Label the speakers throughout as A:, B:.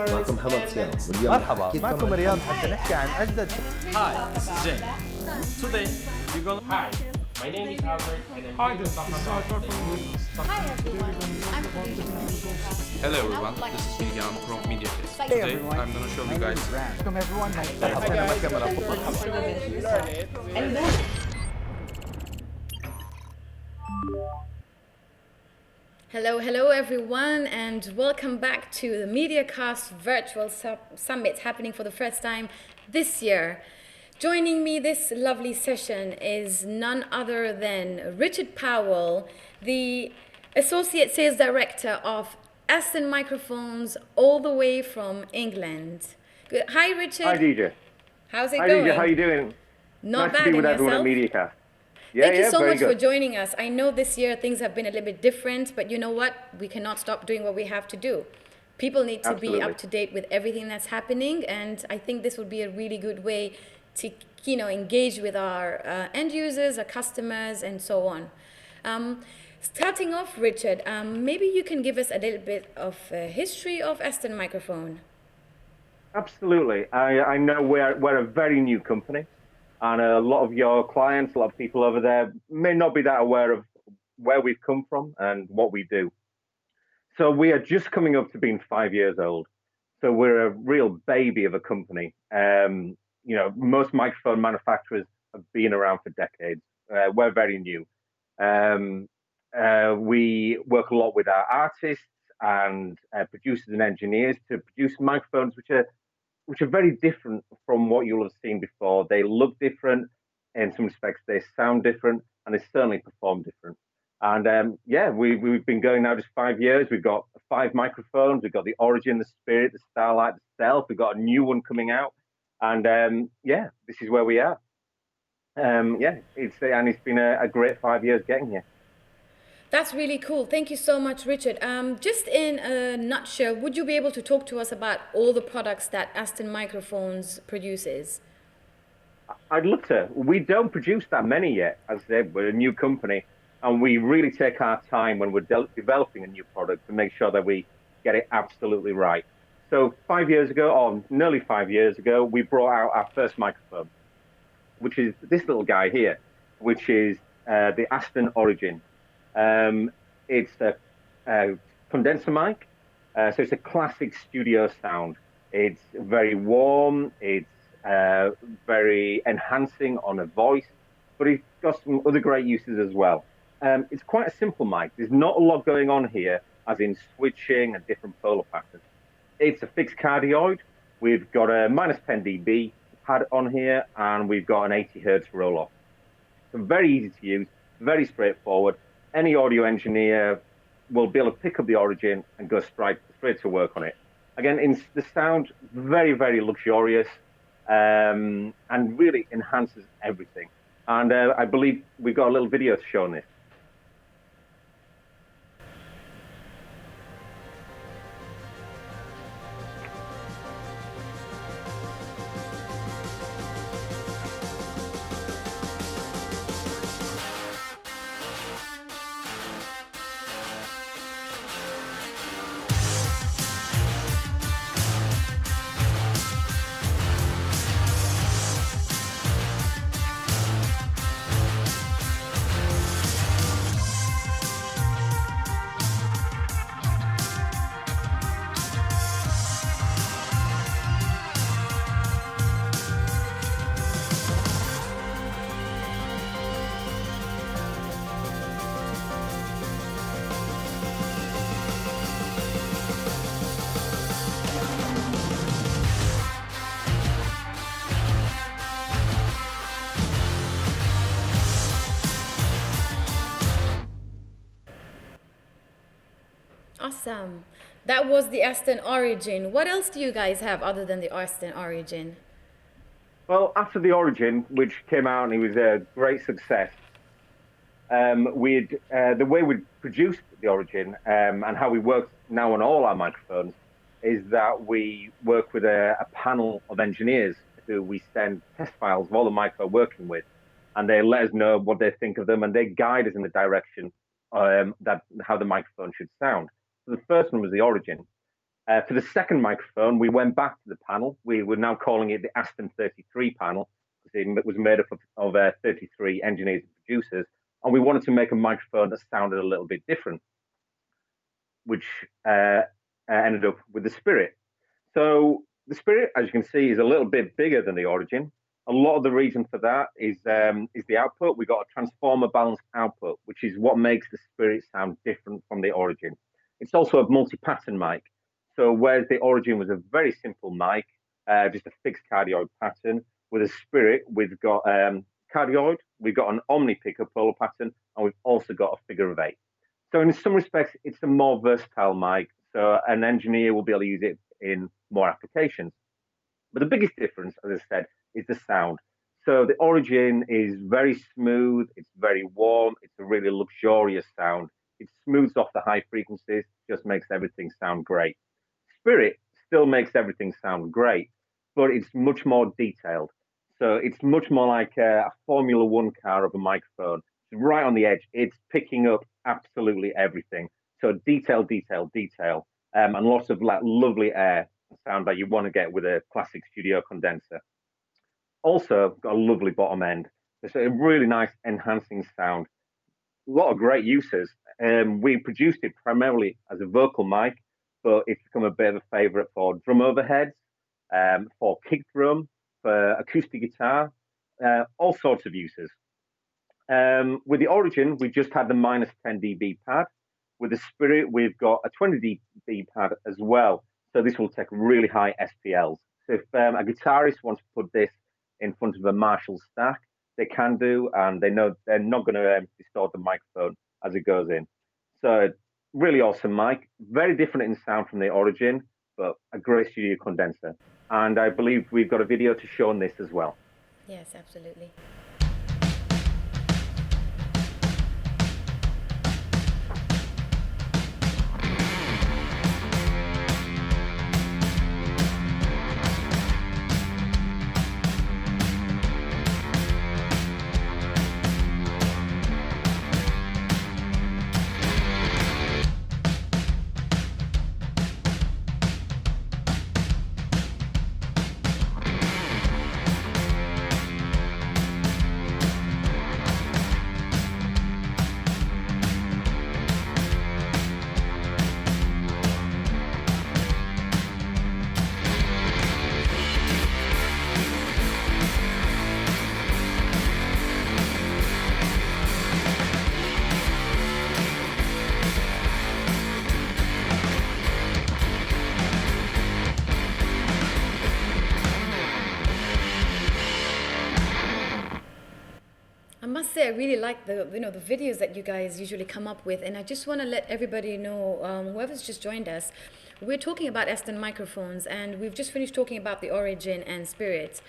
A: معكم محمد صيام واليوم
B: مرحبا معكم رياض حتى نحكي عن أجدد.
C: Hi, this is Jane. Today we're gonna. Hi, my name is Albert and I'm
D: Hi,
C: here
D: this
C: to
D: is
C: talk about
D: Hi everyone, I'm
E: Hello everyone, this is Bilgehan from MediaCast.
B: Hey
E: Today
B: everyone,
E: I'm gonna show you guys.
B: Welcome everyone. حطينا ما كاميرا
F: Hello everyone, and welcome back to the MediaCast virtual summit happening for the first time this year. Joining me this lovely session is none other than Richard Powell, the Associate Sales Director of Aston Microphones, all the way from England. Good. Hi Richard.
G: Hi DJ.
F: How's it
G: Hi
F: going?
G: DJ, how you doing?
F: Not
G: nice
F: bad,
G: to be with
F: and
G: everyone at
F: yourself?
G: MediaCast.
F: Thank you so
G: very
F: much for
G: good.
F: joining us. I know this year things have been a little bit different, but you know what? We cannot stop doing what we have to do. People need to be
G: Absolutely.
F: up to date with everything that's happening, and I think this would be a really good way to, engage with our end users, our customers, and so on. Starting off, Richard, maybe you can give us a little bit of a history of Aston Microphone.
G: Absolutely. I know we're a very new company, and a lot of your clients, a lot of people over there may not be that aware of where we've come from and what we do. So we are just coming up to being 5 years old. So we're a real baby of a company. Most microphone manufacturers have been around for decades. We're very new. We work a lot with our artists and producers and engineers to produce microphones which are very different from what you'll have seen before. They look different in some respects, they sound different, and they certainly perform different. And we've been going now just 5 years. We've got 5 microphones. We've got the Origin, the Spirit, the Starlight, the Stealth. We've got a new one coming out, and this is where we are. It's been a great 5 years getting here.
F: That's really cool. Thank you so much, Richard. Just in a nutshell, would you be able to talk to us about all the products that Aston Microphones produces?
G: I'd love to. We don't produce that many yet. As I said, we're a new company, and we really take our time when we're developing a new product to make sure that we get it absolutely right. So 5 years ago, or nearly 5 years ago, we brought out our first microphone, which is this little guy here, which is the Aston Origin. It's a condenser mic, so it's a classic studio sound. It's very warm, it's very enhancing on a voice, but it's got some other great uses as well. It's quite a simple mic. There's not a lot going on here, as in switching and different polar patterns. It's a fixed cardioid. We've got a -10 dB pad on here, and we've got an 80 hertz roll-off. So very easy to use, very straightforward. Any audio engineer will be able to pick up the Origin and go straight to work on it. Again, the sound, very, very luxurious, and really enhances everything. And I believe we've got a little video to show on this.
F: Awesome. That was the Aston Origin. What else do you guys have other than the Aston Origin?
G: Well, after the Origin, which came out and it was a great success, the way we produced the Origin and how we work now on all our microphones is that we work with a panel of engineers who we send test files of all the mics we're working with, and they let us know what they think of them, and they guide us in the direction how the microphone should sound. So the first one was the Origin. For the second microphone, we went back to the panel. We were now calling it the Aston 33 panel because it was made up of 33 engineers and producers. And we wanted to make a microphone that sounded a little bit different, which ended up with the Spirit. So the Spirit, as you can see, is a little bit bigger than the Origin. A lot of the reason for that is the output. We got a transformer balanced output, which is what makes the Spirit sound different from the Origin. It's also a multi-pattern mic. So whereas the Origin was a very simple mic, just a fixed cardioid pattern, with a Spirit, we've got cardioid, we've got an omni pickup polar pattern, and we've also got a figure of 8. So in some respects, it's a more versatile mic. So an engineer will be able to use it in more applications. But the biggest difference, as I said, is the sound. So the Origin is very smooth, it's very warm, it's a really luxurious sound. It smooths off the high frequencies, just makes everything sound great. Spirit still makes everything sound great, but it's much more detailed. So it's much more like a Formula One car of a microphone. It's right on the edge. It's picking up absolutely everything. So detail, detail, detail, and lots of like lovely air sound that you want to get with a classic studio condenser. Also got a lovely bottom end. It's a really nice enhancing sound. A lot of great uses. We produced it primarily as a vocal mic, but it's become a bit of a favorite for drum overheads, for kick drum, for acoustic guitar, all sorts of uses. With the Origin, we just had the minus 10 dB pad. With the Spirit, we've got a 20 dB pad as well. So this will take really high SPLs. So if a guitarist wants to put this in front of a Marshall stack, they can do, and they know they're not going to distort the microphone as it goes in. So really awesome mic, very different in sound from the Origin, but a great studio condenser. And I believe we've got a video to show on this as well.
F: Yes, absolutely. I really like the the videos that you guys usually come up with, and I just want to let everybody know, whoever's just joined us, we're talking about Aston microphones, and we've just finished talking about the Origin and Spirit.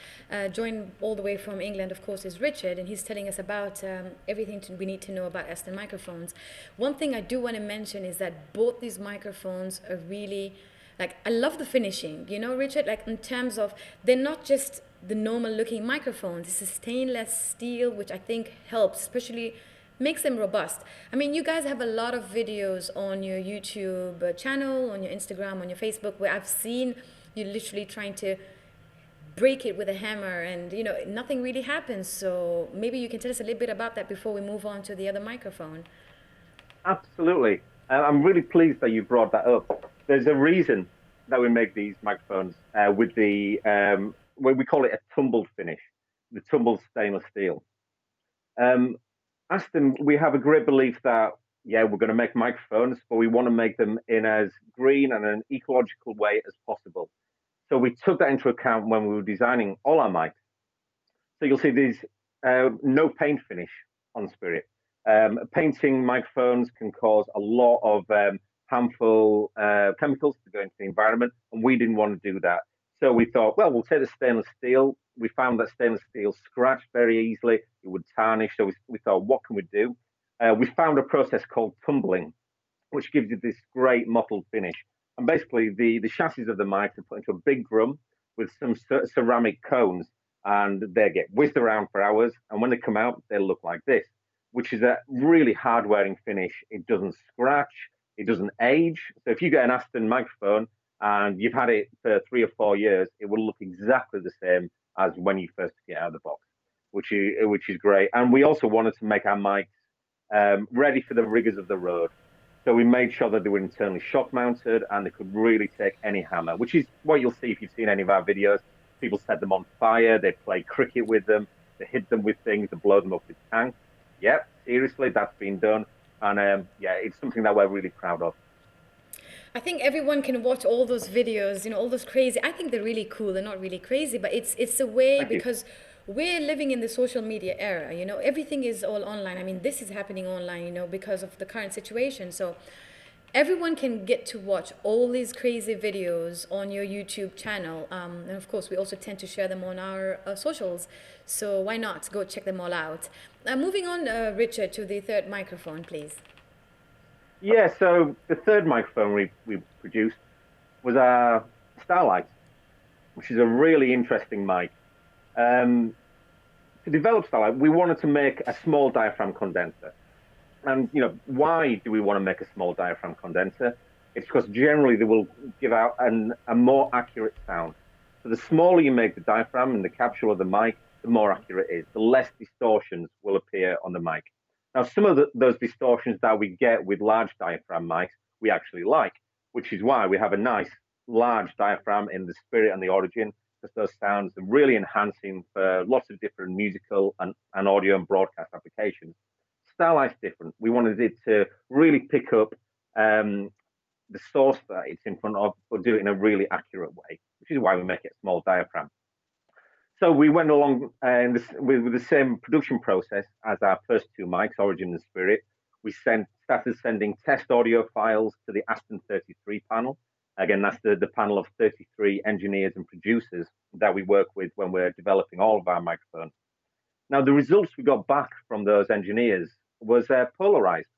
F: Joined all the way from England, of course, is Richard, and he's telling us about everything we need to know about Aston microphones. One thing I do want to mention is that both these microphones are really, like, I love the finishing, Richard, like in terms of they're not just the normal looking microphones. It's a stainless steel, which I think helps, especially makes them robust. I mean, you guys have a lot of videos on your YouTube channel, on your Instagram, on your Facebook, where I've seen you literally trying to break it with a hammer, and nothing really happens. So maybe you can tell us a little bit about that before we move on to the other microphone.
G: Absolutely. I'm really pleased that you brought that up. There's a reason that we make these microphones with the we call it a tumbled finish, the tumbled stainless steel. Aston, we have a great belief that, we're going to make microphones, but we want to make them in as green and an ecological way as possible. So we took that into account when we were designing all our mics. So you'll see these no paint finish on Spirit. Painting microphones can cause a lot of harmful chemicals to go into the environment, and we didn't want to do that. So we thought, well, we'll take the stainless steel. We found that stainless steel scratched very easily. It would tarnish. So we thought, what can we do? We found a process called tumbling, which gives you this great mottled finish. And basically, the chassis of the mic are put into a big drum with some ceramic cones, and they get whizzed around for hours. And when they come out, they look like this, which is a really hard-wearing finish. It doesn't scratch. It doesn't age. So if you get an Aston microphone and you've had it for 3 or 4 years, it will look exactly the same as when you first took it out of the box, which is great. And we also wanted to make our mics ready for the rigors of the road. So we made sure that they were internally shock mounted and they could really take any hammer, which is what you'll see if you've seen any of our videos. People set them on fire, they play cricket with them, they hit them with things, they blow them up with tanks. Yep, seriously, that's been done. And yeah, it's something that we're really proud of.
F: I think everyone can watch all those videos, all those crazy. I think they're really cool. They're not really crazy, but it's a way because we're living in the social media era. Everything is all online. I mean, this is happening online, because of the current situation. So everyone can get to watch all these crazy videos on your YouTube channel. And of course, we also tend to share them on our socials. So why not go check them all out? Moving on, Richard, to the third microphone, please.
G: Yeah, so the third microphone we produced was our Starlight, which is a really interesting mic. To develop Starlight, we wanted to make a small diaphragm condenser. And, why do we want to make a small diaphragm condenser? It's because generally they will give out a more accurate sound. So the smaller you make the diaphragm and the capsule of the mic, the more accurate it is. The less distortions will appear on the mic. Now, some of those distortions that we get with large diaphragm mics, we actually like, which is why we have a nice large diaphragm in the Spirit and the Origin, because those sounds are really enhancing for lots of different musical and audio and broadcast applications. Starlight's different. We wanted it to really pick up the source that it's in front of, but do it in a really accurate way, which is why we make it a small diaphragm. So we went along with the same production process as our first two mics, Origin and Spirit. We started sending test audio files to the Aston 33 panel. Again, that's the panel of 33 engineers and producers that we work with when we're developing all of our microphones. Now, the results we got back from those engineers was polarized.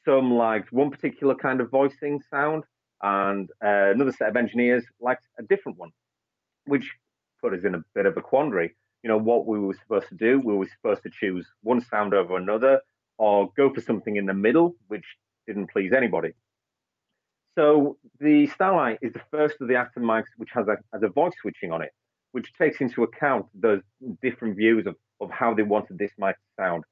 G: Some liked one particular kind of voicing sound, and another set of engineers liked a different one, which put us in a bit of a quandary. What we were supposed to do, we were supposed to choose one sound over another, or go for something in the middle, which didn't please anybody. So the Starlight is the first of the Aston mics which has a voice switching on it, which takes into account those different views of how they wanted this mic to sound.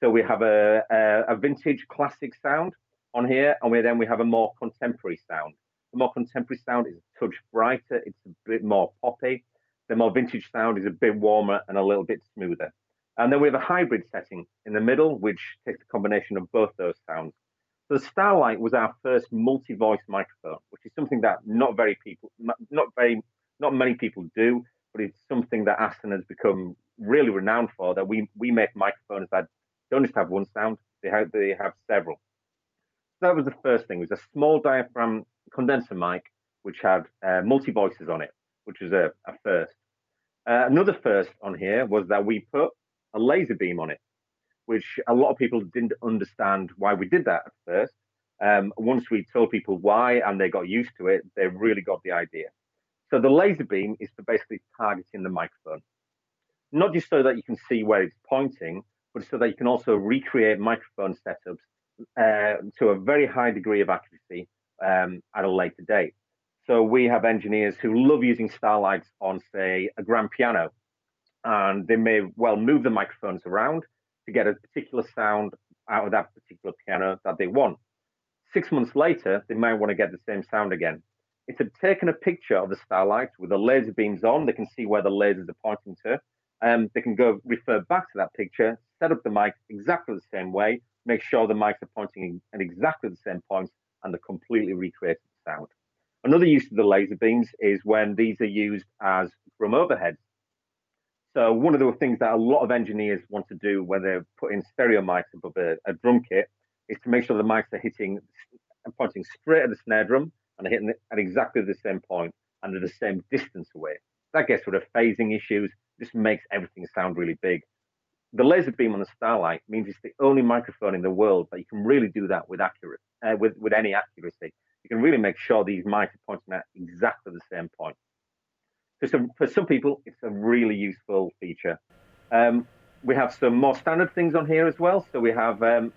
G: So we have a vintage classic sound on here, and we have a more contemporary sound. The more contemporary sound is a touch brighter, it's a bit more poppy. The more vintage sound is a bit warmer and a little bit smoother. And then we have a hybrid setting in the middle, which takes a combination of both those sounds. So the Starlight was our first multi-voice microphone, which is something that not many people do, but it's something that Aston has become really renowned for. That we make microphones that don't just have one sound; they have several. So that was the first thing. It was a small diaphragm condenser mic which had multi-voices on it, which was a first. Another first on here was that we put a laser beam on it, which a lot of people didn't understand why we did that at first. Once we told people why and they got used to it, they really got the idea. So the laser beam is for basically targeting the microphone, not just so that you can see where it's pointing, but so that you can also recreate microphone setups to a very high degree of accuracy at a later date. So we have engineers who love using Starlights on, say, a grand piano, and they may well move the microphones around to get a particular sound out of that particular piano that they want. 6 months later, they might want to get the same sound again. If they've taken a picture of the Starlight with the laser beams on, they can see where the lasers are pointing to. They can go refer back to that picture, set up the mic exactly the same way, make sure the mics are pointing at exactly the same points, and they completely recreate the sound. Another use of the laser beams is when these are used as drum overheads. So one of the things that a lot of engineers want to do when they're putting stereo mics above a drum kit is to make sure the mics are hitting and pointing straight at the snare drum and hitting it at exactly the same point and at the same distance away. That gets rid of phasing issues, just makes everything sound really big. The laser beam on the Starlight means it's the only microphone in the world that you can really do that with any accuracy. You can really make sure these mics are pointing at exactly the same point. For some people, it's a really useful feature. We have some more standard things on here as well. So we have a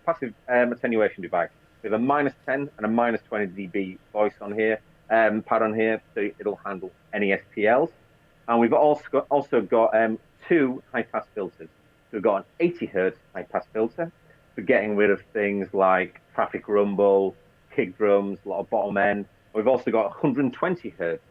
G: passive attenuation device. We have a -10 and a -20 dB voice on here. pad on here, so it'll handle any SPLs. And we've also got 2 high-pass filters. So we've got an 80 hertz high-pass filter for getting rid of things like traffic rumble, kick drums, a lot of bottom end. We've also got 120 hertz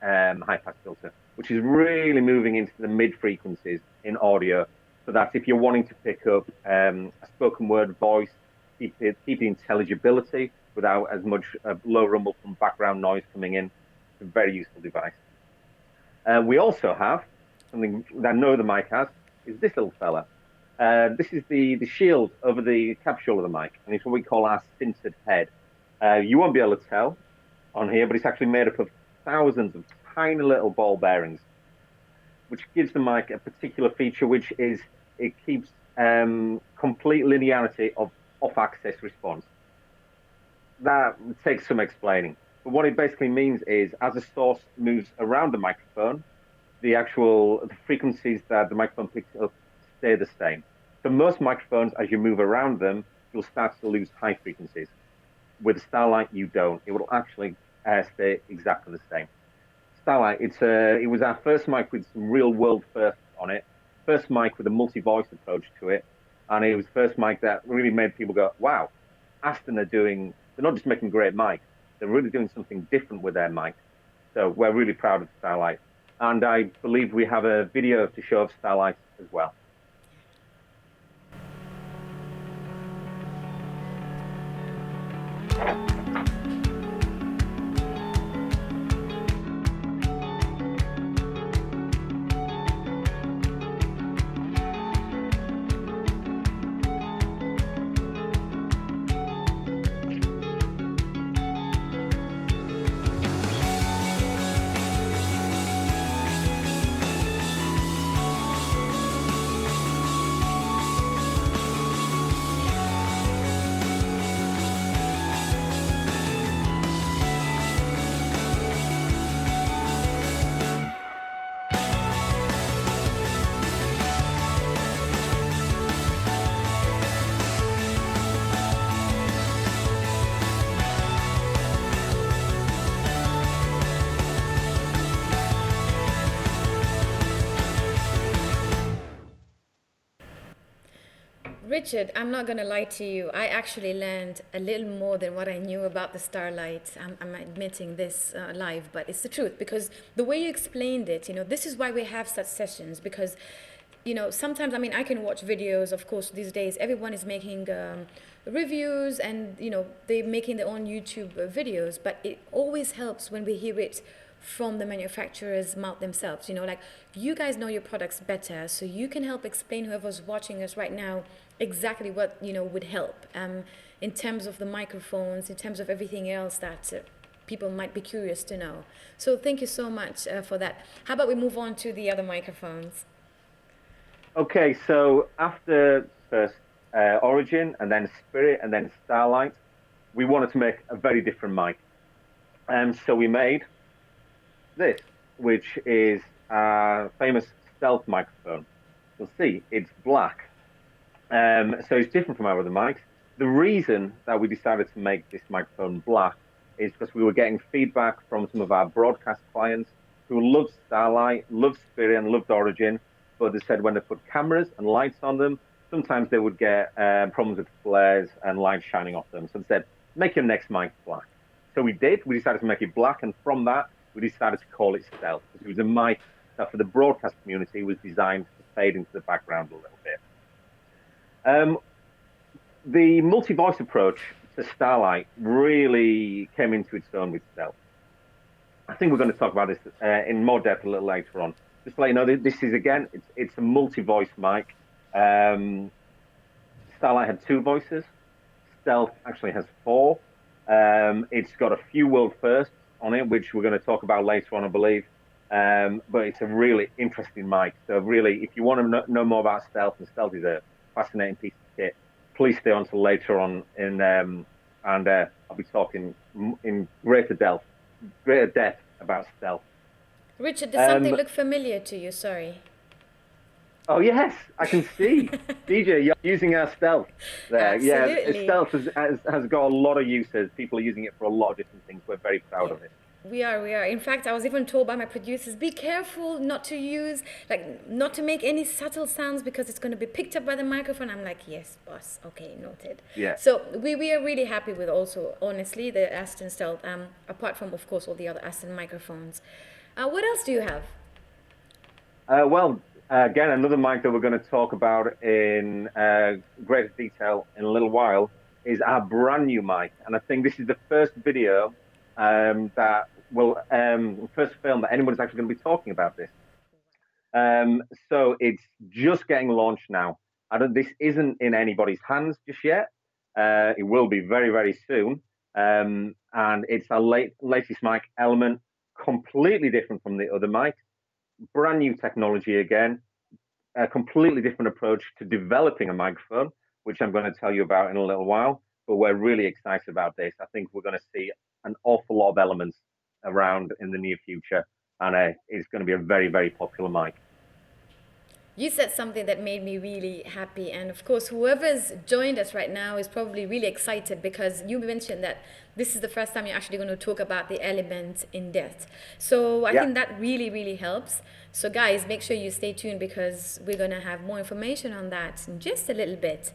G: high-pass filter, which is really moving into the mid-frequencies in audio. So that's if you're wanting to pick up a spoken word voice, keep the intelligibility without as much low rumble from background noise coming in. It's a very useful device. We also have something that no other mic has, is this little fella. This is the shield over the capsule of the mic, and it's what we call our sintered head. You won't be able to tell on here, but it's actually made up of thousands of tiny little ball bearings, which gives the mic a particular feature, which is it keeps complete linearity of off-axis response. That takes some explaining. But what it basically means is, as a source moves around the microphone, the frequencies that the microphone picks up stay the same. So most microphones, as you move around them, you'll start to lose high frequencies. With the Starlight, you don't. It will actually stay exactly the same. Starlight, it was our first mic with some real world firsts on it. First mic with a multi-voice approach to it. And it was the first mic that really made people go, wow, Aston they're not just making great mics, they're really doing something different with their mic. So we're really proud of Starlight. And I believe we have a video to show of Starlight as well.
F: Richard, I'm not going to lie to you. I actually learned a little more than what I knew about the Starlight. I'm admitting this live, but it's the truth, because the way you explained it, this is why we have such sessions, because, sometimes, I can watch videos, of course, these days, everyone is making reviews and, they're making their own YouTube videos, but it always helps when we hear it from the manufacturer's mouth themselves. Like, you guys know your products better, so you can help explain whoever's watching us right now exactly what would help in terms of the microphones, in terms of everything else that people might be curious to know. So thank you so much for that. How about we move on to the other microphones?
G: Okay, so after first Origin and then Spirit and then Starlight, we wanted to make a very different mic, so we made this, which is our famous Stealth microphone. You'll see it's black. So it's different from our other mics. The reason that we decided to make this microphone black is because we were getting feedback from some of our broadcast clients who loved Starlight, loved Spirit, and loved Origin, but they said when they put cameras and lights on them, sometimes they would get problems with flares and light shining off them. So they said, make your next mic black. So we did. We decided to make it black, and from that, we decided to call it Stealth, because it was a mic that for the broadcast community was designed to fade into the background a little bit. The multi-voice approach to Starlight really came into its own with Stealth. I think we're going to talk about this in more depth a little later on. Just to let you know, this is, again, it's a multi-voice mic. Starlight had 2 voices. Stealth actually has 4. It's got a few world firsts on it, which we're going to talk about later on, I believe. But it's a really interesting mic. So really, if you want to know more about Stealth, and Stealth is a fascinating piece of kit, please stay on till later on, and I'll be talking in greater depth about Stealth.
F: Richard, does something look familiar to you? Sorry.
G: Oh yes, I can see. DJ, you're using our Stealth there.
F: Absolutely.
G: Yeah, Stealth has got a lot of uses. People are using it for a lot of different things. We're very proud of it.
F: We are, we are. In fact, I was even told by my producers, be careful not to use, not to make any subtle sounds because it's going to be picked up by the microphone. I'm like, yes, boss. Okay, noted.
G: Yeah.
F: So we are really happy with also, honestly, the Aston Stealth, apart from, of course, all the other Aston microphones. What else do you have?
G: Again, another mic that we're going to talk about in greater detail in a little while is our brand new mic. And I think this is the first video that will first film that anyone's actually going to be talking about this. So it's just getting launched now. This isn't in anybody's hands just yet. It will be very, very soon. And it's our latest mic Element, completely different from the other mics. Brand new technology again, a completely different approach to developing a microphone, which I'm going to tell you about in a little while. But we're really excited about this. I think we're going to see an awful lot of elements around in the near future, and it's going to be a very, very popular mic.
F: You said something that made me really happy, and of course whoever's joined us right now is probably really excited because you mentioned that this is the first time you're actually going to talk about the element in depth. So I think that really, really helps. So guys, make sure you stay tuned because we're going to have more information on that in just a little bit.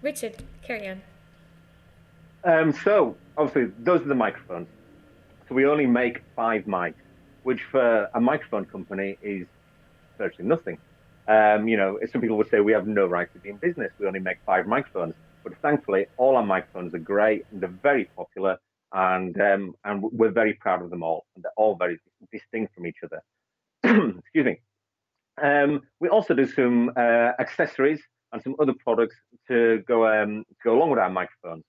F: Richard, carry on.
G: So obviously those are the microphones. So we only make 5 mics, which for a microphone company is virtually nothing. Some people would say we have no right to be in business. We only make 5 microphones, but thankfully all our microphones are great and they're very popular, and we're very proud of them all, and they're all very distinct from each other. Excuse me. We also do some accessories and some other products to go along with our microphones.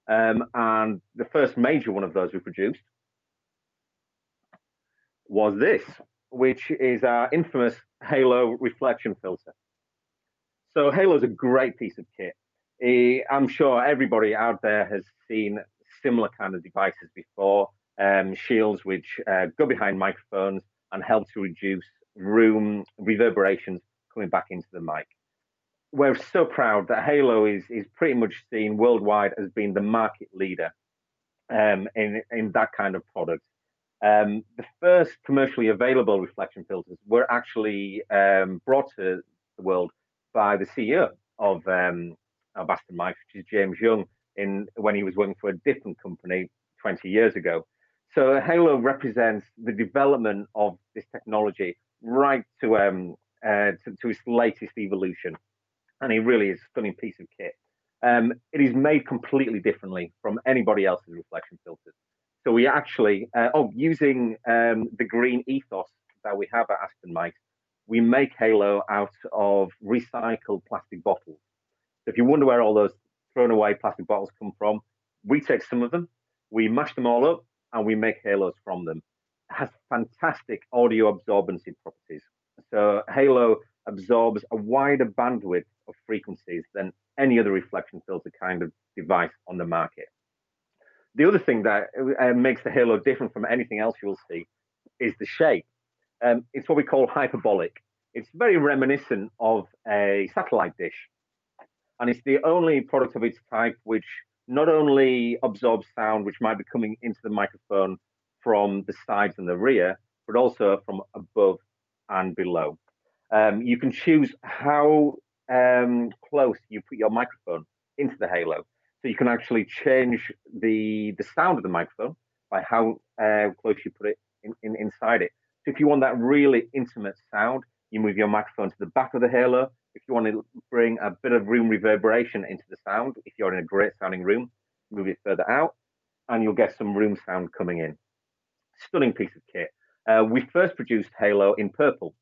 G: And the first major one of those we produced was this, which is our infamous Halo reflection filter. So Halo is a great piece of kit. I'm sure everybody out there has seen similar kind of devices before, shields which go behind microphones and help to reduce room reverberations coming back into the mic. We're so proud that Halo is pretty much seen worldwide as being the market leader in that kind of product. The first commercially available reflection filters were actually brought to the world by the CEO of Aston Mike, which is James Young, when he was working for a different company 20 years ago. So Halo represents the development of this technology right to its latest evolution, and it really is a stunning piece of kit. It is made completely differently from anybody else's reflection filters. So we actually, using the green ethos that we have at Aston Mike, we make Halo out of recycled plastic bottles. So if you wonder where all those thrown away plastic bottles come from, we take some of them, we mash them all up, and we make Halos from them. It has fantastic audio absorbency properties. So Halo absorbs a wider bandwidth of frequencies than any other reflection filter kind of device on the market. The other thing that makes the Halo different from anything else you'll see is the shape. It's what we call hyperbolic. It's very reminiscent of a satellite dish. And it's the only product of its type which not only absorbs sound, which might be coming into the microphone from the sides and the rear, but also from above and below. You can choose how close you put your microphone into the Halo. So you can actually change the sound of the microphone by how close you put it inside it. So if you want that really intimate sound, you move your microphone to the back of the Halo. If you want to bring a bit of room reverberation into the sound, if you're in a great sounding room, move it further out, and you'll get some room sound coming in. Stunning piece of kit. We first produced Halo in purple.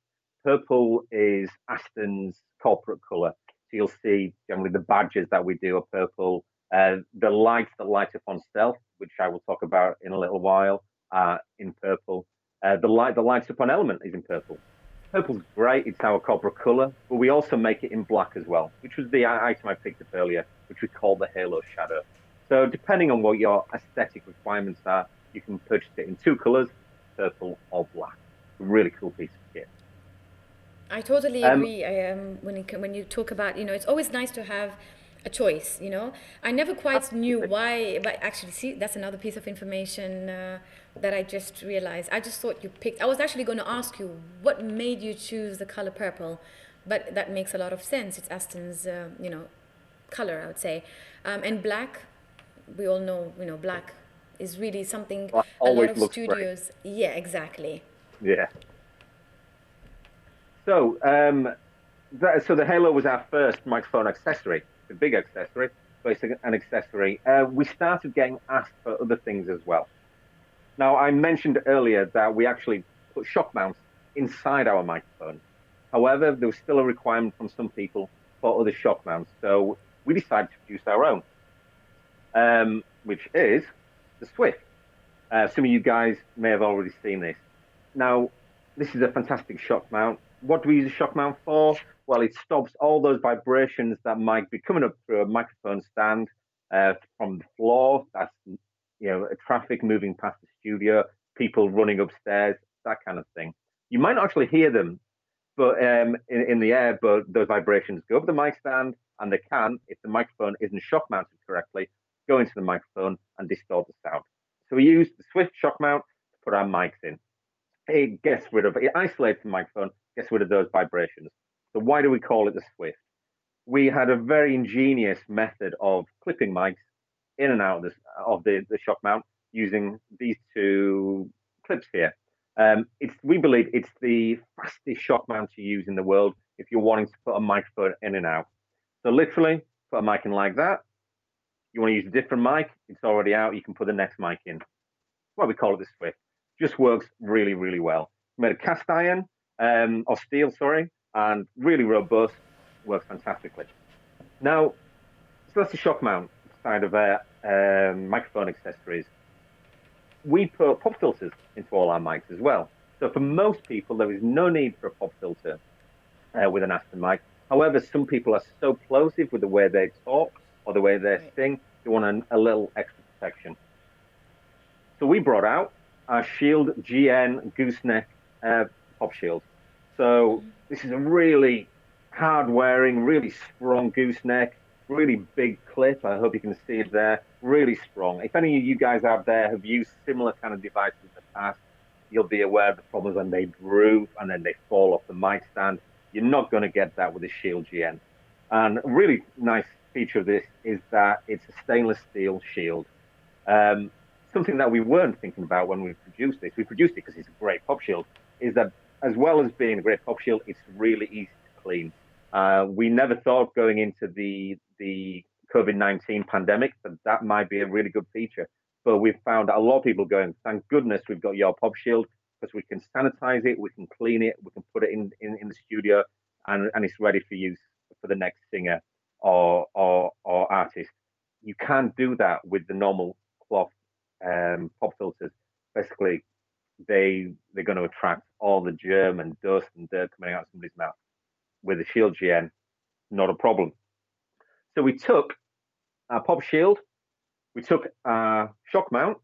G: Purple is Aston's corporate color. So you'll see generally the badges that we do are purple. The lights that light up on Stealth, which I will talk about in a little while, are in purple. The light that lights up on Element is in purple. Purple's great, it's our corporate color, but we also make it in black as well, which was the item I picked up earlier, which we call the Halo Shadow. So depending on what your aesthetic requirements are, you can purchase it in 2 colors, purple or black. A really cool piece of kit.
F: I totally agree. When you talk about, it's always nice to have a choice, you know. I never quite knew why, but actually, see, that's another piece of information that I just realized. I just thought you picked, I was actually going to ask you what made you choose the color purple, but that makes a lot of sense. It's Aston's, you know, color, I would say. And black, we all know, you know, black is really something
G: Black
F: a lot
G: always
F: of
G: looks
F: studios, yeah, exactly.
G: Yeah. So, so the Halo was our first microphone accessory, a big accessory, but it's an accessory. We started getting asked for other things as well. Now, I mentioned earlier that we actually put shock mounts inside our microphone. However, there was still a requirement from some people for other shock mounts. So we decided to produce our own, which is the Swift. Some of you guys may have already seen this. Now, this is a fantastic shock mount. What do we use a shock mount for? Well, it stops all those vibrations that might be coming up through a microphone stand from the floor. That's, you know, traffic moving past the studio, people running upstairs, that kind of thing. You might not actually hear them, but in the air, but those vibrations go up the mic stand, and they can, if the microphone isn't shock mounted correctly, go into the microphone and distort the sound. So we use the Swift shock mount to put our mics in. It isolates the microphone, gets rid of those vibrations. So why do we call it the Swift? We had a very ingenious method of clipping mics in and out of the shock mount using these two clips here. We believe it's the fastest shock mount to use in the world if you're wanting to put a microphone in and out. So literally, put a mic in like that. You want to use a different mic, it's already out, you can put the next mic in. That's why we call it the Swift. Just works really, really well. Made of cast iron, or steel, sorry, and really robust, works fantastically. Now, so that's the shock mount side of microphone accessories. We put pop filters into all our mics as well. So for most people, there is no need for a pop filter with an Aston mic. However, some people are so plosive with the way they talk or the way they sing, they want a little extra protection. So we brought out our Shield GN gooseneck pop shield. So this is a really hard-wearing, really strong gooseneck, really big clip. I hope you can see it there. Really strong. If any of you guys out there have used similar kind of devices in the past, you'll be aware of the problems when they groove and then they fall off the mic stand. You're not going to get that with the Shield GN. And a really nice feature of this is that it's a stainless steel shield. Something that we weren't thinking about when we produced this, we produced it because it's a great pop shield, is that as well as being a great pop shield, it's really easy to clean. We never thought going into the COVID-19 pandemic that might be a really good feature. But we've found a lot of people going, thank goodness we've got your pop shield, because we can sanitize it, we can clean it, we can put it in the studio, and it's ready for use for the next singer or artist. You can't do that with the normal cloth pop filters. Basically, they're going to attract all the germ and dust and dirt coming out of somebody's mouth. With the Shield GN, not a problem. So we took our pop shield, we took our shock mount,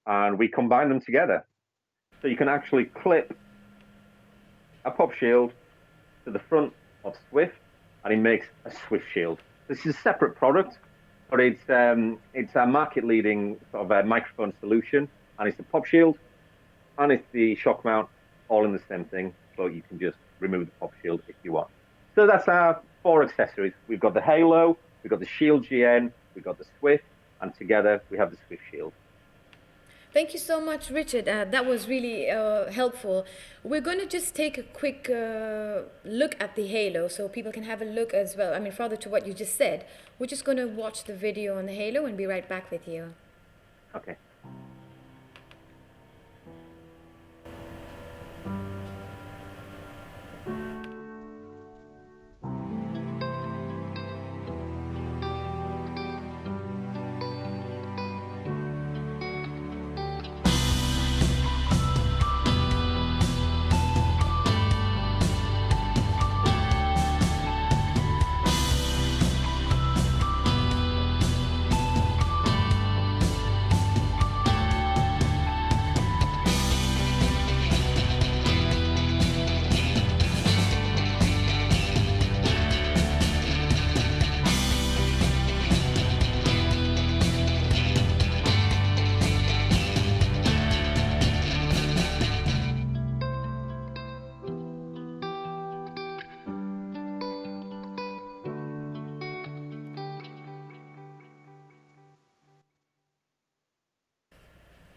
G: and we combined them together. So you can actually clip a pop shield to the front of Swift, and it makes a Swift shield. This is a separate product, but it's a market-leading sort of a microphone solution, and it's a pop shield, and it's the shock mount, all in the same thing, so you can just remove the pop shield if you want. So that's our 4 accessories. We've got the Halo, we've got the Shield GN, we've got the Swift, and together we have the Swift Shield.
F: Thank you so much, Richard. That was really helpful. We're going to just take a quick look at the Halo so people can have a look as well. I mean, further to what you just said, we're just going to watch the video on the Halo and be right back with you.
G: Okay.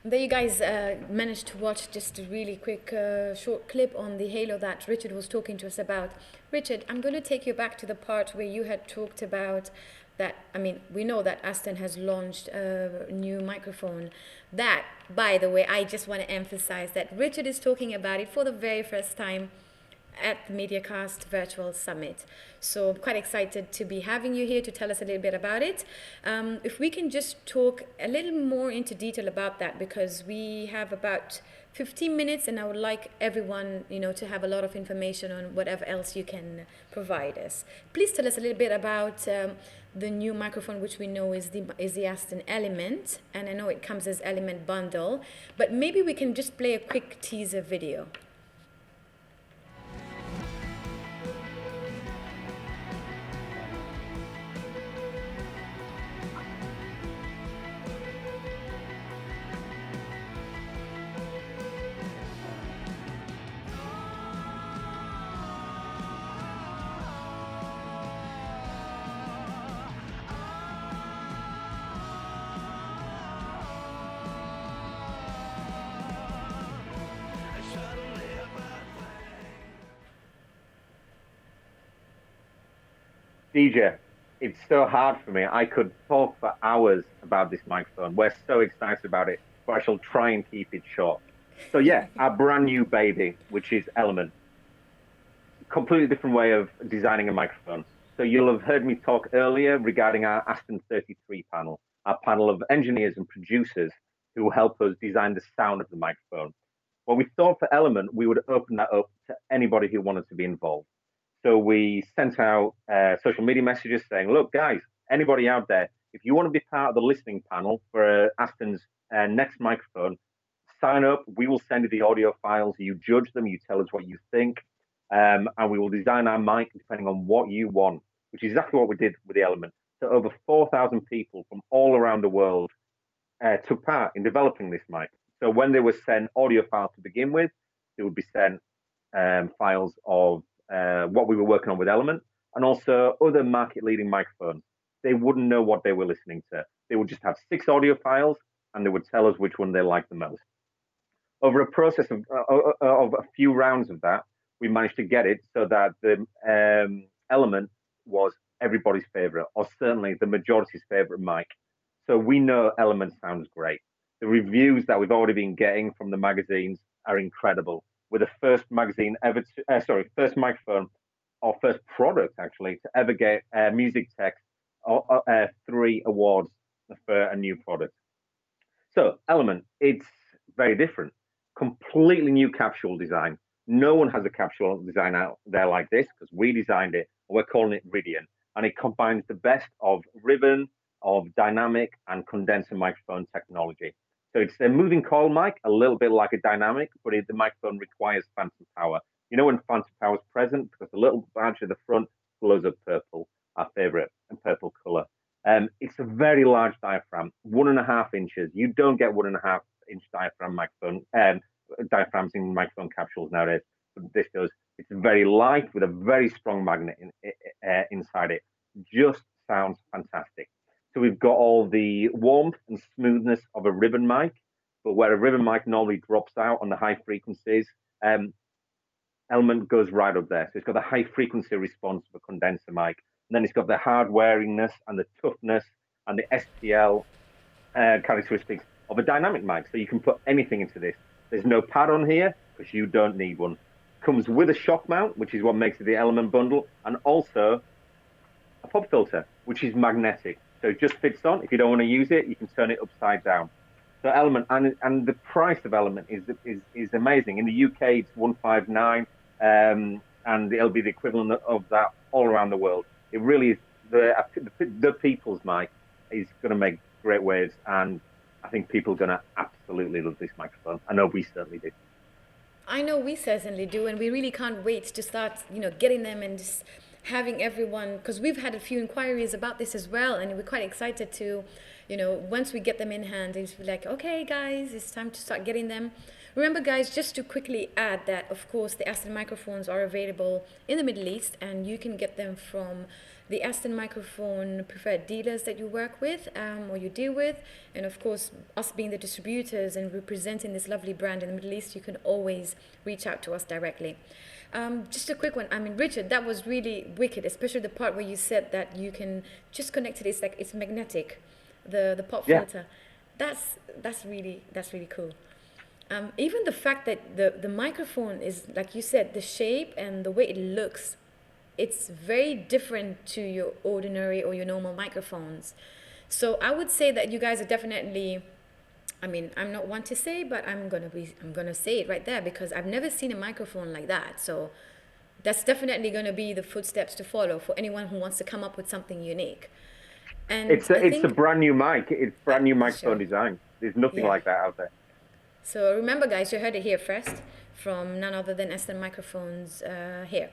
F: There you guys managed to watch just a really quick short clip on the Halo that Richard was talking to us about. Richard, I'm going to take you back to the part where you had talked about that. I mean, we know that Aston has launched a new microphone. That, by the way, I just want to emphasize that Richard is talking about it for the very first time at the MediaCast Virtual Summit. So I'm quite excited to be having you here to tell us a little bit about it. If we can just talk a little more into detail about that, because we have about 15 minutes and I would like everyone, to have a lot of information on whatever else you can provide us. Please tell us a little bit about the new microphone, which we know is the Aston Element, and I know it comes as Element Bundle, but maybe we can just play a quick teaser video.
G: DJ, it's so hard for me. I could talk for hours about this microphone. We're so excited about it, but I shall try and keep it short. So yeah, our brand new baby, which is Element. Completely different way of designing a microphone. So you'll have heard me talk earlier regarding our Aston 33 panel, our panel of engineers and producers who help us design the sound of the microphone. Well, we thought for Element, we would open that up to anybody who wanted to be involved. So we sent out social media messages saying, look, guys, anybody out there, if you want to be part of the listening panel for Aston's next microphone, sign up. We will send you the audio files. You judge them. You tell us what you think. And we will design our mic depending on what you want, which is exactly what we did with the Element. So over 4,000 people from all around the world took part in developing this mic. So when they were sent audio files to begin with, they would be sent files of what we were working on with Element, and also other market-leading microphones. They wouldn't know what they were listening to. They would just have 6 audio files, and they would tell us which one they liked the most. Over a process of a few rounds of that, we managed to get it so that the Element was everybody's favorite, or certainly the majority's favorite mic. So we know Element sounds great. The reviews that we've already been getting from the magazines are incredible. We're the first magazine ever first microphone or first product actually to ever get Music Tech 3 awards for a new product. So Element, it's very different, completely new capsule design. No one has a capsule design out there like this because we designed it. And we're calling it Ridian, and it combines the best of ribbon, of dynamic and condenser microphone technology. So it's a moving coil mic, a little bit like a dynamic, but the microphone requires phantom power. You know when phantom power is present, because the little badge at the front glows up purple, our favorite, and purple color. It's a very large diaphragm, 1.5 inches. You don't get 1.5 inch diaphragm microphone diaphragms in microphone capsules nowadays, but this does. It's very light with a very strong magnet inside it. Just sounds fantastic. So we've got all the warmth and smoothness of a ribbon mic, but where a ribbon mic normally drops out on the high frequencies, Element goes right up there. So it's got the high frequency response of a condenser mic. And then it's got the hard weariness and the toughness and the STL characteristics of a dynamic mic. So you can put anything into this. There's no pad on here because you don't need one. Comes with a shock mount, which is what makes it the Element bundle, and also a pop filter, which is magnetic. So it just fits on. If you don't want to use it, you can turn it upside down. So Element, and the price of Element is amazing. In the UK, it's 159, and it'll be the equivalent of that all around the world. It really is the people's mic is going to make great waves, and I think people are going to absolutely love this microphone. I know we certainly do.
F: I know we certainly do, and we really can't wait to start, getting them and just having everyone, because we've had a few inquiries about this as well, and we're quite excited to, once we get them in hand, it's like, okay, guys, it's time to start getting them. Remember, guys, just to quickly add that, of course, the Aston microphones are available in the Middle East, and you can get them from the Aston microphone preferred dealers that you work with or you deal with, and of course us being the distributors and representing this lovely brand in the Middle East, you can always reach out to us directly. Just a quick one. I mean, Richard, that was really wicked, especially the part where you said that you can just connect it. It's like it's magnetic, the pop filter. That's really cool. Even the fact that the microphone is, like you said, the shape and the way it looks, it's very different to your ordinary or your normal microphones. So I would say that you guys are definitely, I mean, I'm not one to say, but I'm gonna say it right there because I've never seen a microphone like that. So that's definitely gonna be the footsteps to follow for anyone who wants to come up with something unique. And
G: it's a brand new mic. It's brand new microphone design. There's nothing like that out there.
F: So remember, guys, you heard it here first from none other than Aston Microphones here.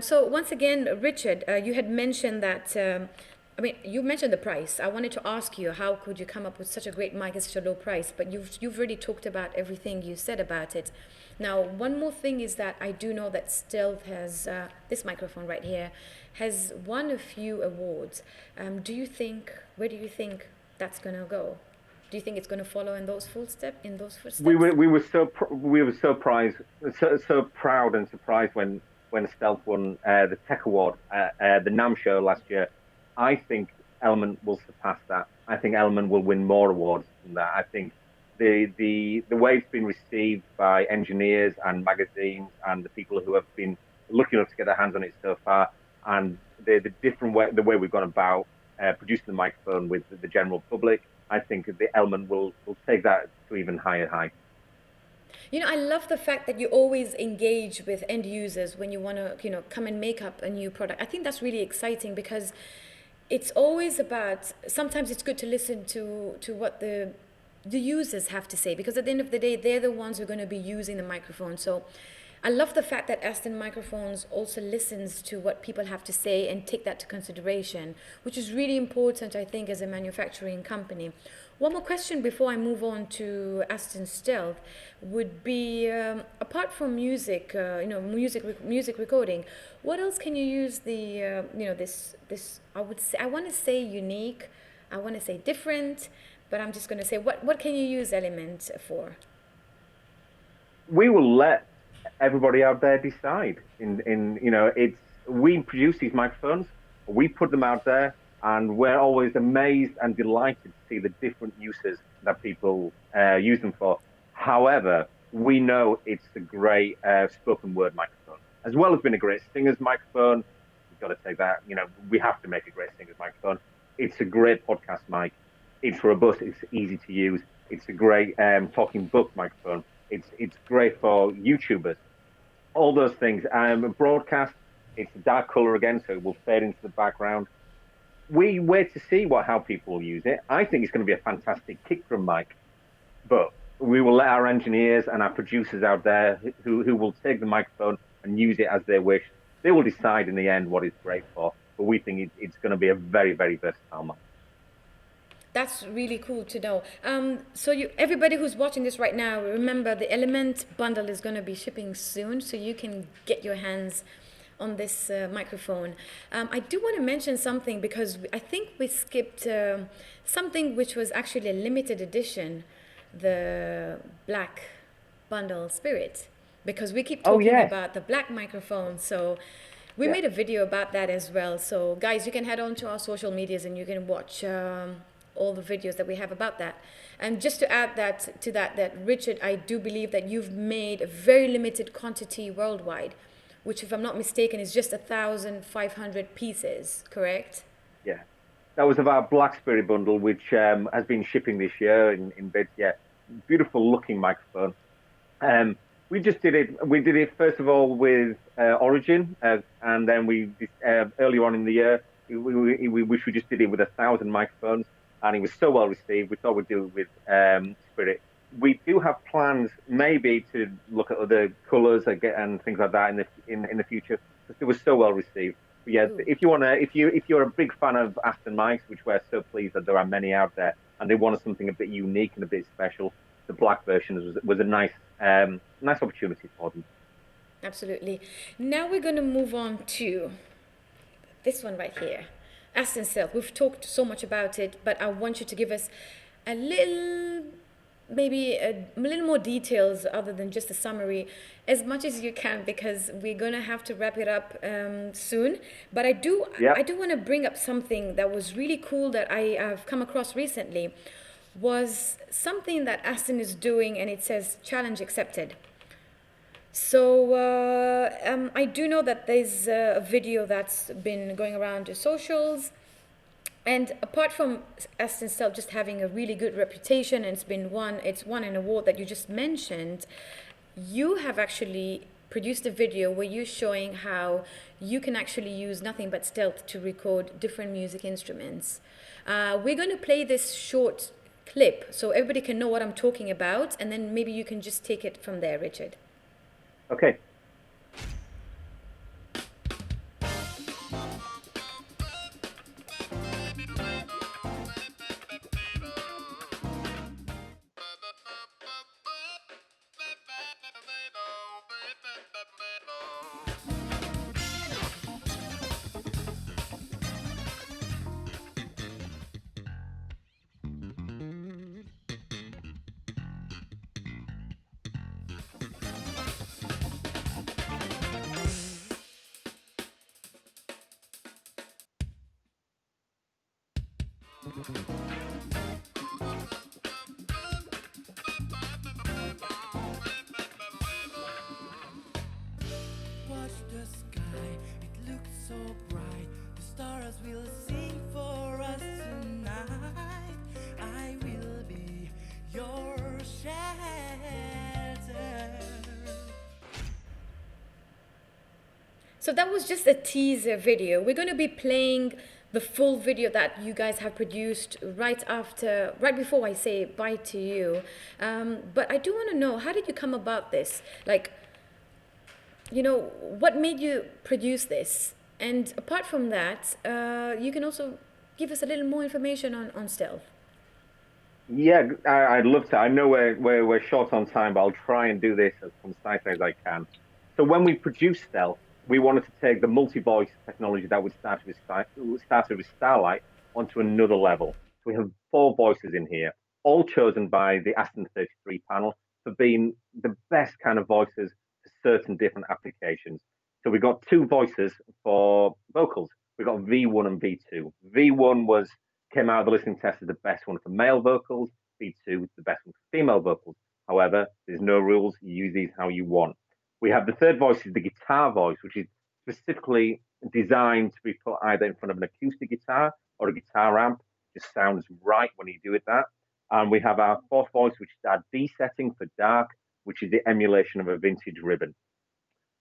F: So once again, Richard, you had mentioned that, I mean, you mentioned the price. I wanted to ask you, how could you come up with such a great mic at such a low price? But you've already talked about everything you said about it. Now, one more thing is that I do know that Stealth has, this microphone right here, has won a few awards. Where do you think that's going to go? Do you think it's going to follow in those footsteps? We
G: were so proud and surprised when Stealth won the Tech Award at the NAMM show last year. I think Element will surpass that. I think Element will win more awards than that. I think the way it's been received by engineers and magazines and the people who have been lucky enough to get their hands on it so far, and the different way, the way we've gone about producing the microphone with the general public, I think the Element will take that to even higher heights.
F: You know, I love the fact that you always engage with end users when you want to, come and make up a new product. I think that's really exciting because it's always about, sometimes it's good to listen to what the users have to say, because at the end of the day, they're the ones who are going to be using the microphone. So I love the fact that Aston Microphones also listens to what people have to say and take that to consideration, which is really important, I think, as a manufacturing company. One more question before I move on to Aston Stealth would be, apart from music, music recording, what else can you use the, this, I want to say unique, I want to say different, but I'm just going to say, what can you use Element for?
G: We will let everybody out there decide. We produce these microphones, we put them out there, and we're always amazed and delighted to see the different uses that people use them for. However, we know it's a great spoken word microphone, as well as being a great singer's microphone. We've got to take that, we have to make a great singer's microphone. It's a great podcast mic. It's robust, it's easy to use. It's a great talking book microphone. It's great for YouTubers. All those things. Broadcast, it's a dark color again, so it will fade into the background. We wait to see how people will use it. I think it's going to be a fantastic kick drum mic, but we will let our engineers and our producers out there who will take the microphone and use it as they wish. They will decide in the end what it's great for, but we think it's going to be a very, very versatile mic.
F: That's really cool to know. So everybody who's watching this right now, remember the Element bundle is going to be shipping soon, so you can get your hands on this microphone. I do want to mention something because I think we skipped something which was actually a limited edition, the black bundle spirit, because we keep talking about the black microphone. So we made a video about that as well. So guys, you can head on to our social medias and you can watch all the videos that we have about that. And just to add that Richard, I do believe that you've made a very limited quantity worldwide, which, if I'm not mistaken, is just 1,500 pieces, correct?
G: Yeah, that was of our Black Spirit bundle, which has been shipping this year in bids. Yeah, beautiful looking microphone. We just did it. We did it first of all with Origin, and then we earlier on in the year, we just did it with 1,000 microphones. And it was so well received. We thought we'd do it with Spirit. We do have plans, maybe, to look at other colours and things like that in the future, because it was so well received. But yeah, if you're a big fan of Aston mics, which we're so pleased that there are many out there, and they wanted something a bit unique and a bit special, the black version was a nice opportunity for them.
F: Absolutely. Now we're going to move on to this one right here, Aston Stealth. We've talked so much about it, but I want you to give us a little, maybe a little more details other than just a summary, as much as you can, because we're gonna have to wrap it up soon. But I do want to bring up something that was really cool that I have come across recently. Was something that Aston is doing, and it says challenge accepted. So I do know that there's a video that's been going around the socials, and apart from Aston Stealth just having a really good reputation, and it's won an award that you just mentioned, you have actually produced a video where you're showing how you can actually use nothing but stealth to record different music instruments. We're going to play this short clip so everybody can know what I'm talking about, and then maybe you can just take it from there, Richard.
G: Okay.
A: Watch the sky, it looks so bright. The stars will sing for us tonight. I will be your shelter.
F: So that was just a teaser video. We're going to be playing the full video that you guys have produced right before I say bye to you. But I do want to know, how did you come about this? Like, you know, what made you produce this? And apart from that, you can also give us a little more information on Stealth.
G: Yeah, I'd love to. I know we're short on time, but I'll try and do this as concisely as I can. So when we produced Stealth, we wanted to take the multi-voice technology that we started with Starlight onto another level. So we have 4 voices in here, all chosen by the Aston 33 panel for being the best kind of voices for certain different applications. So we got 2 voices for vocals. We got V1 and V2. V1 came out of the listening test as the best one for male vocals. V2 was the best one for female vocals. However, there's no rules. You use these how you want. We have the third voice is the guitar voice, which is specifically designed to be put either in front of an acoustic guitar or a guitar amp. Just sounds right when you do it that. And we have our fourth voice, which is our D setting for dark, which is the emulation of a vintage ribbon.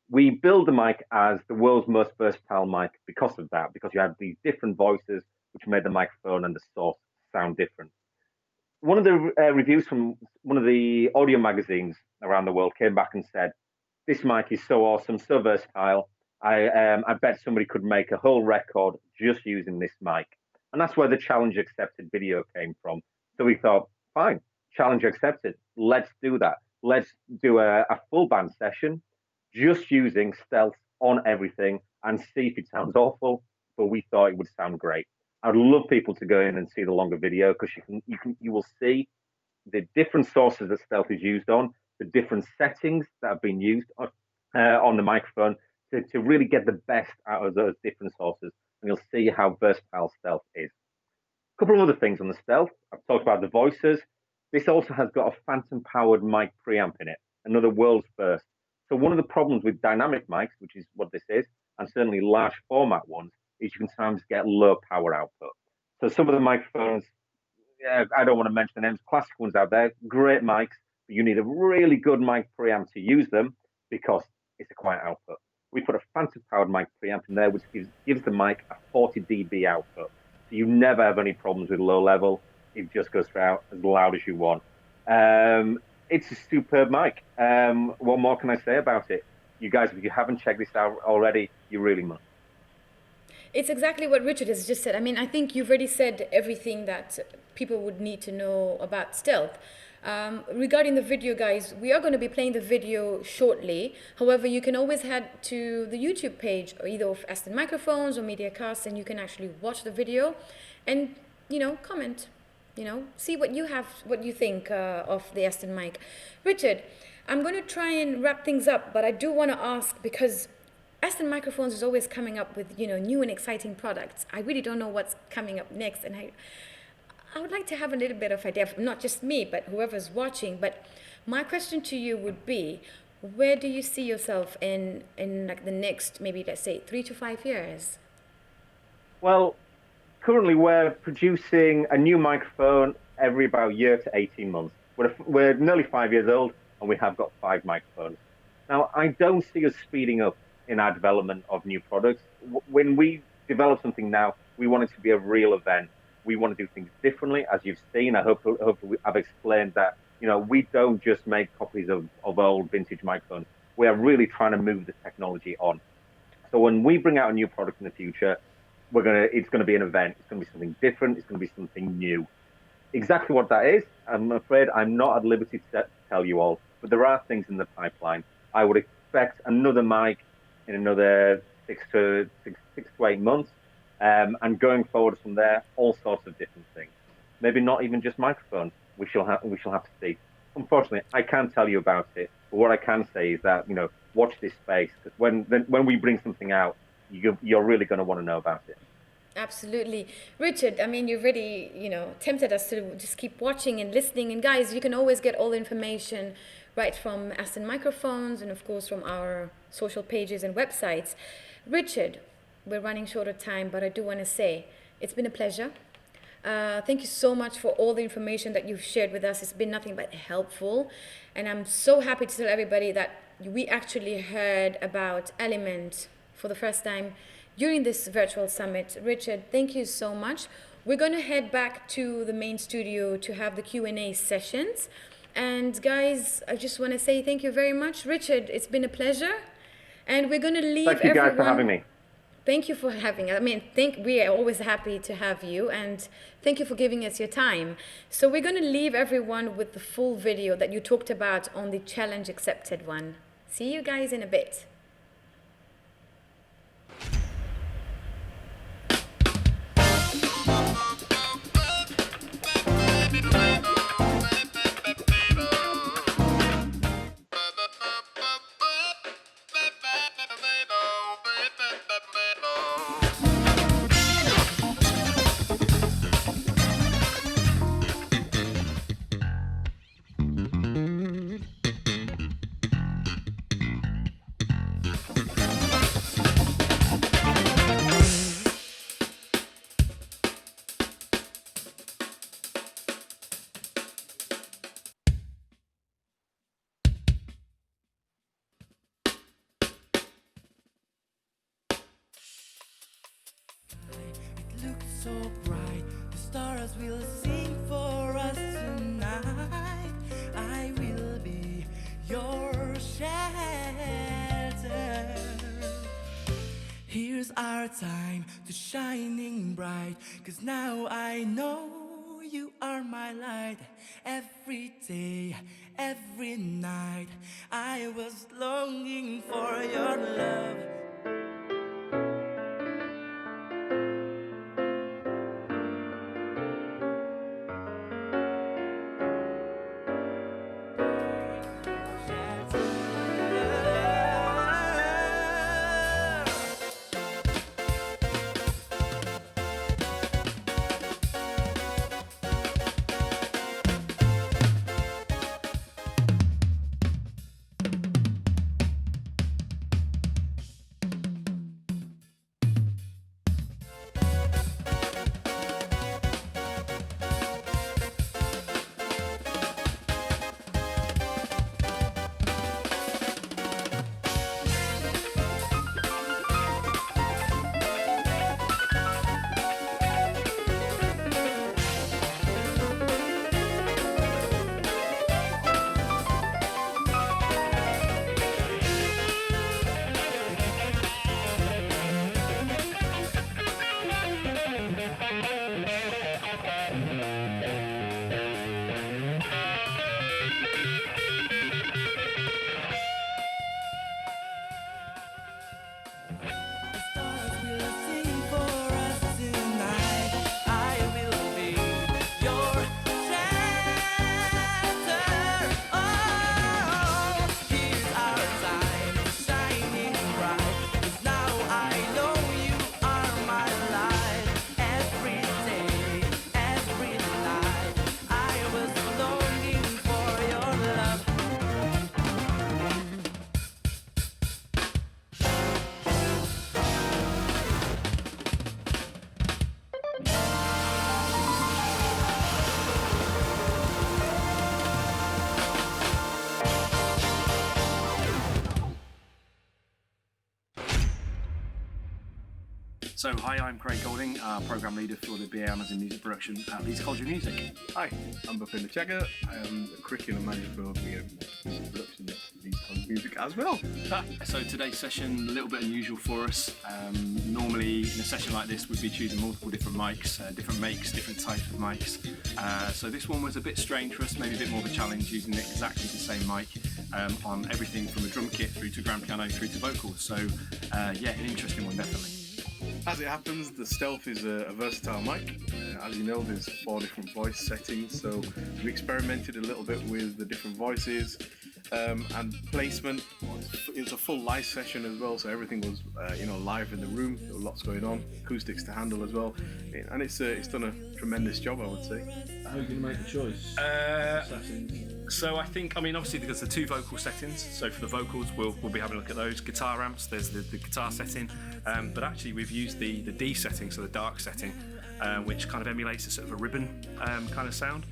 G: We build the mic as the world's most versatile mic because of that, because you have these different voices which made the microphone and the source sound different. One of the reviews from one of the audio magazines around the world came back and said, this mic is so awesome, so versatile. I bet somebody could make a whole record just using this mic. And that's where the challenge accepted video came from. So we thought, fine, challenge accepted. Let's do that. Let's do a full band session just using Stealth on everything and see if it sounds awful, but we thought it would sound great. I'd love people to go in and see the longer video, because you will see the different sources that Stealth is used on, the different settings that have been used on the microphone to really get the best out of those different sources, and you'll see how versatile Stealth is. A couple of other things on the Stealth. I've talked about the voices. This also has got a phantom-powered mic preamp in it, another world's first. So one of the problems with dynamic mics, which is what this is, and certainly large format ones, is you can sometimes get low power output. So some of the microphones, I don't want to mention the names, classic ones out there, great mics, but you need a really good mic preamp to use them because it's a quiet output. We put a phantom-powered mic preamp in there, which gives the mic a 40 dB output. So you never have any problems with low level. It just goes out as loud as you want. It's a superb mic. What more can I say about it? You guys, if you haven't checked this out already, you really must.
F: It's exactly what Richard has just said. I mean, I think you've already said everything that people would need to know about Stealth. Regarding the video, guys, we are going to be playing the video shortly. However, you can always head to the YouTube page, or either of Aston Microphones or MediaCast, and you can actually watch the video and, comment, see what you think of the Aston mic. Richard, I'm going to try and wrap things up, but I do want to ask, because Aston Microphones is always coming up with, new and exciting products. I really don't know what's coming up next, and I would like to have a little bit of idea, not just me, but whoever's watching. But my question to you would be, where do you see yourself in like the next, maybe let's say 3 to 5 years?
G: Well, currently we're producing a new microphone every about a year to 18 months. We're nearly 5 years old, and we have got 5 microphones. Now, I don't see us speeding up in our development of new products. When we develop something now, we want it to be a real event. We want to do things differently, as you've seen. I hope I've explained that, we don't just make copies of old vintage microphones. We are really trying to move the technology on. So when we bring out a new product in the future, it's going to be an event. It's going to be something different. It's going to be something new. Exactly what that is, I'm afraid I'm not at liberty to tell you all, but there are things in the pipeline. I would expect another mic in another 6 to 8 months. And going forward from there, all sorts of different things. Maybe not even just microphones. We shall have to see. Unfortunately, I can't tell you about it. But what I can say is that watch this space, because when we bring something out, you're really going to want to know about it.
F: Absolutely. Richard, I mean, you've really, tempted us to just keep watching and listening. And guys, you can always get all the information right from Aston Microphones and, of course, from our social pages and websites. Richard, we're running short of time, but I do want to say it's been a pleasure. Thank you so much for all the information that you've shared with us. It's been nothing but helpful. And I'm so happy to tell everybody that we actually heard about Element for the first time during this virtual summit. Richard, thank you so much. We're going to head back to the main studio to have the Q&A sessions. And guys, I just want to say thank you very much. Richard, it's been a pleasure. And we're going to leave
G: everyone... Thank you guys for having me.
F: Thank you for having us. I mean, we are always happy to have you, and thank you for giving us your time. So we're going to leave everyone with the full video that you talked about on the challenge accepted one. See you guys in a bit.
A: Look so bright, the stars will sing for us tonight. I will be your shelter. Here's our time to shining bright, 'cause now I know you are my light. Every day, every night, I was longing for your love.
H: So hi, I'm Craig Golding, Programme Leader for the BA Amazon Music Production at Leeds College of Music.
I: Hi, I'm Bhupinder Checker. I am the Curriculum Manager for BA Music Production at Leeds College of Music as well.
H: So today's session, a little bit unusual for us. Normally in a session like this we'd be choosing multiple different mics, different makes, different types of mics. So this one was a bit strange for us, maybe a bit more of a challenge, using exactly the same mic on everything from a drum kit through to grand piano through to vocals. So yeah, an interesting one definitely.
I: As it happens, the Stealth is a versatile mic. As you know, there's 4 different voice settings, so we experimented a little bit with the different voices and placement. It's a full live session as well, so everything was live in the room. There were lots going on, acoustics to handle as well, and it's done a tremendous job, I would say.
C: How are you going to make the choice?
H: So I think, obviously there's the 2 vocal settings. So for the vocals, we'll be having a look at those. Guitar amps, there's the guitar setting, but actually we've used the D setting, so the dark setting, which kind of emulates a sort of a ribbon kind of sound.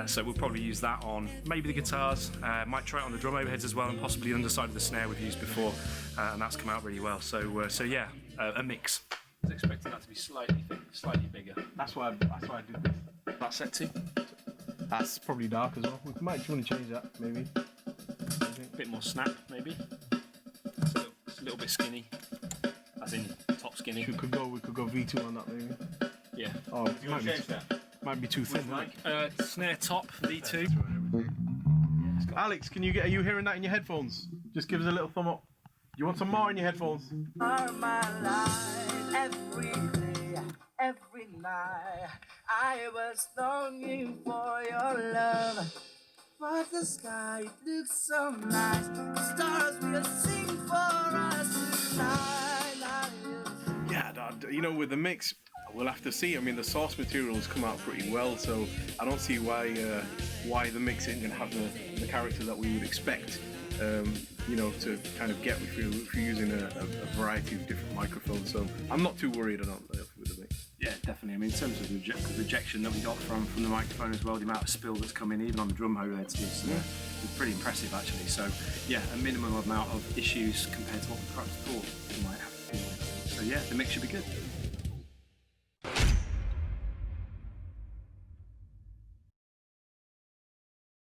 H: So we'll probably use that on maybe the guitars, might try it on the drum overheads as well, and possibly the underside of the snare we've used before, and that's come out really well. So yeah, a mix.
C: I was expecting that to be slightly bigger.
I: That's why I did this.
H: That's set to.
I: That's probably dark as well. We might want to change that, maybe.
H: A bit more snap, maybe. It's a little bit skinny, as in top skinny.
I: We could go V2 on that, maybe.
H: Yeah.
I: Oh,
C: You want to change that?
I: might be too thin.
H: Snare top V2.
I: Alex, are you hearing that in your headphones? Just give us a little thumb up. You want some more in your headphones?
A: Are my life every day, every night. I was longing for your love, but the sky looks so nice. The stars will sing for us tonight.
I: Yeah, with the mix, we'll have to see. The source material has come out pretty well, so I don't see why the mix isn't going to have the character that we would expect. To kind of get if you're using a variety of different microphones. So I'm not too worried about with the mix.
H: Yeah, definitely. In terms of the rejection that we got from the microphone as well, the amount of spill that's come in, even on the drum overheads, was pretty impressive actually. So yeah, a minimum amount of issues compared to what we perhaps thought we might have. So yeah, the mix should be good.